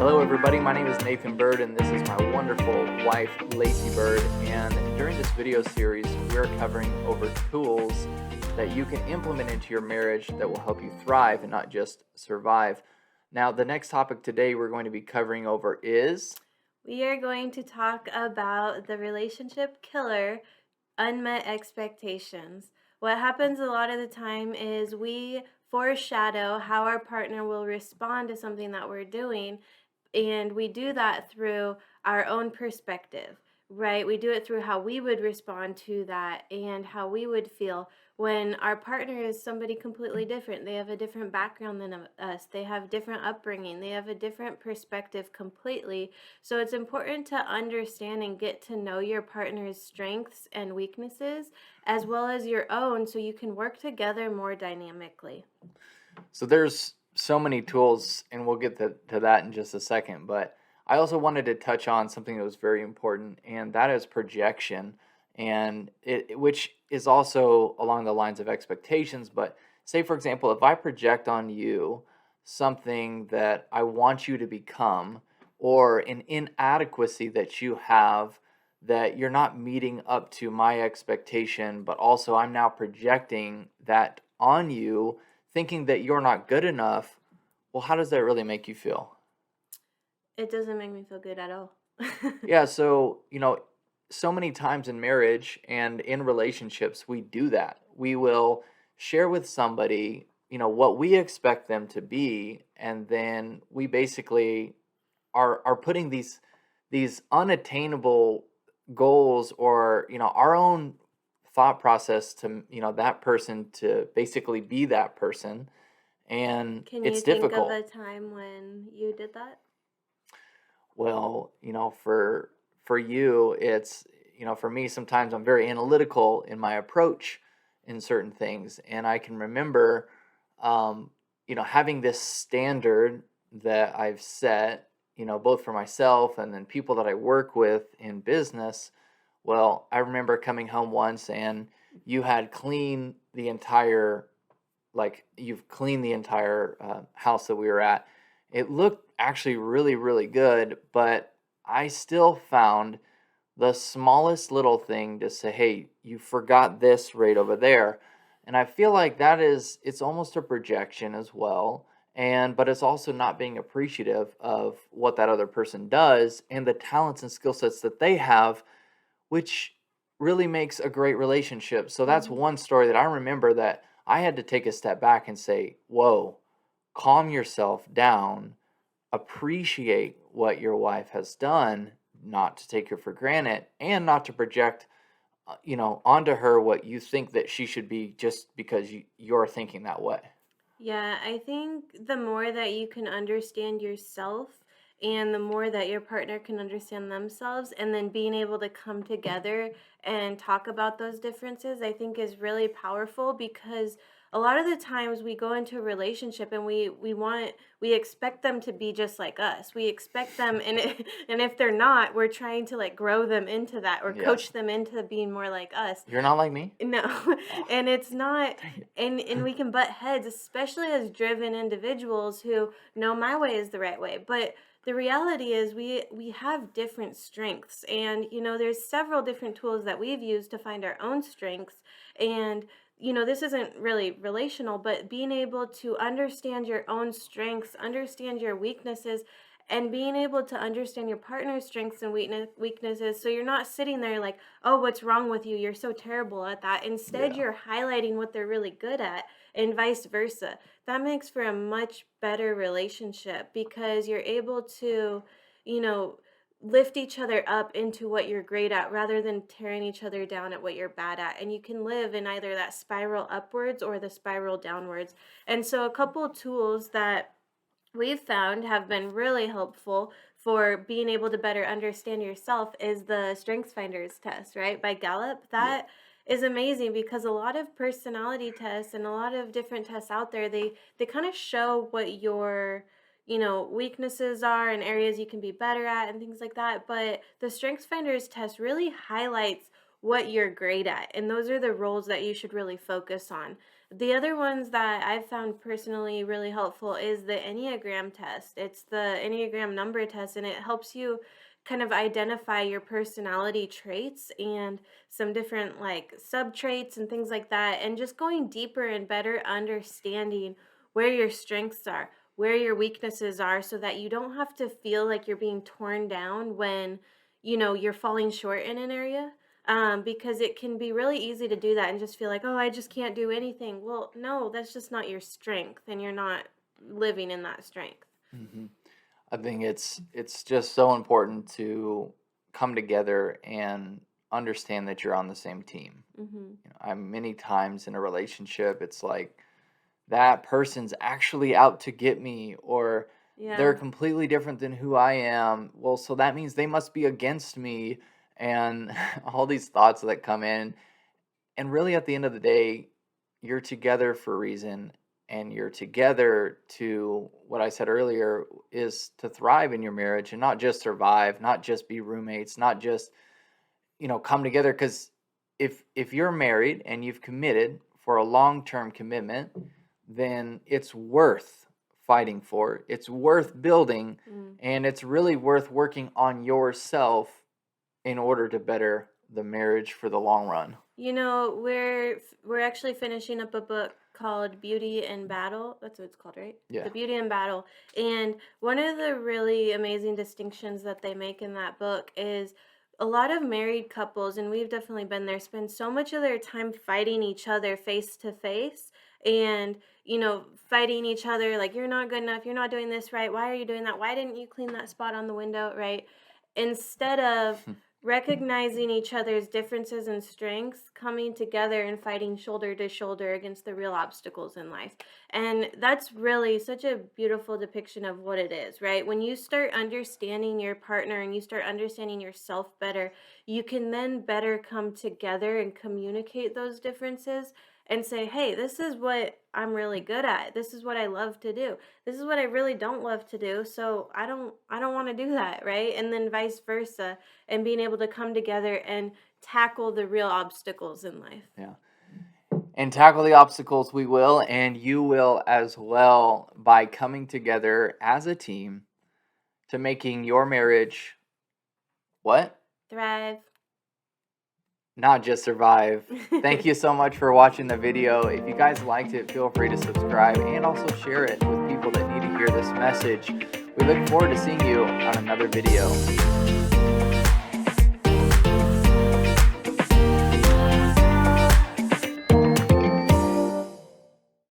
Hello, everybody. My name is Nathan Bird, and this is my wonderful wife, Lacey Bird. And during this video series, we're covering over tools that you can implement into your marriage that will help you thrive and not just survive. Now, the next topic today we're going to be covering over is... We are going to talk about the relationship killer, unmet expectations. What happens a lot of the time is we foreshadow how our partner will respond to something that we're doing, and we do that through our own perspective, right? We do it through how we would respond to that and how we would feel when our partner is somebody completely different. They have a different background than us. They have different upbringing. They have a different perspective completely. So it's important to understand and get to know your partner's strengths and weaknesses as well as your own so you can work together more dynamically. So there's so many tools, and we'll get to that in just a second. But I also wanted to touch on something that was very important, and that is projection, and which is also along the lines of expectations. But say, for example, if I project on you something that I want you to become, or an inadequacy that you have that you're not meeting up to my expectation, but also I'm now projecting that on you, thinking that you're not good enough, well, how does that really make you feel? It doesn't make me feel good at all. Yeah, so, so many times in marriage and in relationships, we do that. We will share with somebody, what we expect them to be, and then we basically are putting these unattainable goals or, our own thought process to, that person to basically be that person, and Can you it's think of difficult. a time when you did that? Well, for you, it's, for me, sometimes I'm very analytical in my approach in certain things, and I can remember, having this standard that I've set, both for myself and then people that I work with in business. Well, I remember coming home once and you had cleaned the entire, you've cleaned the entire house that we were at. It looked actually really, really good, but I still found the smallest little thing to say, hey, you forgot this right over there. And I feel like it's almost a projection as well. But it's also not being appreciative of what that other person does and the talents and skill sets that they have, which really makes a great relationship. So that's Mhm. one story that I remember that I had to take a step back and say, whoa, calm yourself down, appreciate what your wife has done, not to take her for granted, and not to project, onto her what you think that she should be just because you're thinking that way. Yeah, I think the more that you can understand yourself and the more that your partner can understand themselves, and then being able to come together and talk about those differences, I think is really powerful because a lot of the times we go into a relationship and we expect them to be just like us. We expect them and if they're not, we're trying to like grow them into that or Yes. coach them into being more like us. You're not like me? No, Oh, and it's not, dang it. and we can butt heads, especially as driven individuals who know my way is the right way. But the reality is we have different strengths, and there's several different tools that we've used to find our own strengths. And this isn't really relational, but being able to understand your own strengths, understand your weaknesses, and being able to understand your partner's strengths and weaknesses, so you're not sitting there like, oh, what's wrong with you? You're so terrible at that. Instead, Yeah. you're highlighting what they're really good at, and vice versa. That makes for a much better relationship because you're able to, you know, lift each other up into what you're great at rather than tearing each other down at what you're bad at. And you can live in either that spiral upwards or the spiral downwards. And so, a couple tools that we've found have been really helpful for being able to better understand yourself is the Strengths Finders test, right? By Gallup. Yeah. That is amazing because a lot of personality tests and a lot of different tests out there, they kind of show what your weaknesses are and areas you can be better at and things like that. But the Strengths Finders test really highlights what you're great at. And those are the roles that you should really focus on. The other ones that I've found personally really helpful is the Enneagram test. It's the Enneagram number test, and it helps you kind of identify your personality traits and some different like sub traits and things like that, and just going deeper and better understanding where your strengths are, where your weaknesses are, so that you don't have to feel like you're being torn down when you're falling short in an area, because it can be really easy to do that and just feel like, oh, I just can't do anything. Well, no, that's just not your strength, and you're not living in that strength. Hmm. I think it's just so important to come together and understand that you're on the same team. Hmm. I'm many times in a relationship, it's like that person's actually out to get me, or they're Yeah. completely different than who I am. Well, so that means they must be against me, and all these thoughts that come in. And really, at the end of the day, you're together for a reason, and you're together to, what I said earlier, is to thrive in your marriage and not just survive, not just be roommates, not just, come together. Because if you're married and you've committed for a long-term commitment, then it's worth fighting for, it's worth building, Mm. and it's really worth working on yourself in order to better the marriage for the long run. We're actually finishing up a book called Beauty and Battle. That's what it's called, right? Yeah. The Beauty and Battle. And one of the really amazing distinctions that they make in that book is a lot of married couples, and we've definitely been there, spend so much of their time fighting each other face to face, and fighting each other like, you're not good enough, you're not doing this right, why are you doing that, why didn't you clean that spot on the window, right? Instead of recognizing each other's differences and strengths, coming together and fighting shoulder to shoulder against the real obstacles in life. And that's really such a beautiful depiction of what it is, right? When you start understanding your partner and you start understanding yourself better, you can then better come together and communicate those differences and say, hey, this is what I'm really good at. This is what I love to do. This is what I really don't love to do. So I don't want to do that, right? And then vice versa, and being able to come together and tackle the real obstacles in life. Yeah. And tackle the obstacles we will, and you will as well, by coming together as a team to making your marriage what? Thrive. Not just survive. Thank you so much for watching the video. If you guys liked it, feel free to subscribe and also share it with people that need to hear this message. We look forward to seeing you on another video.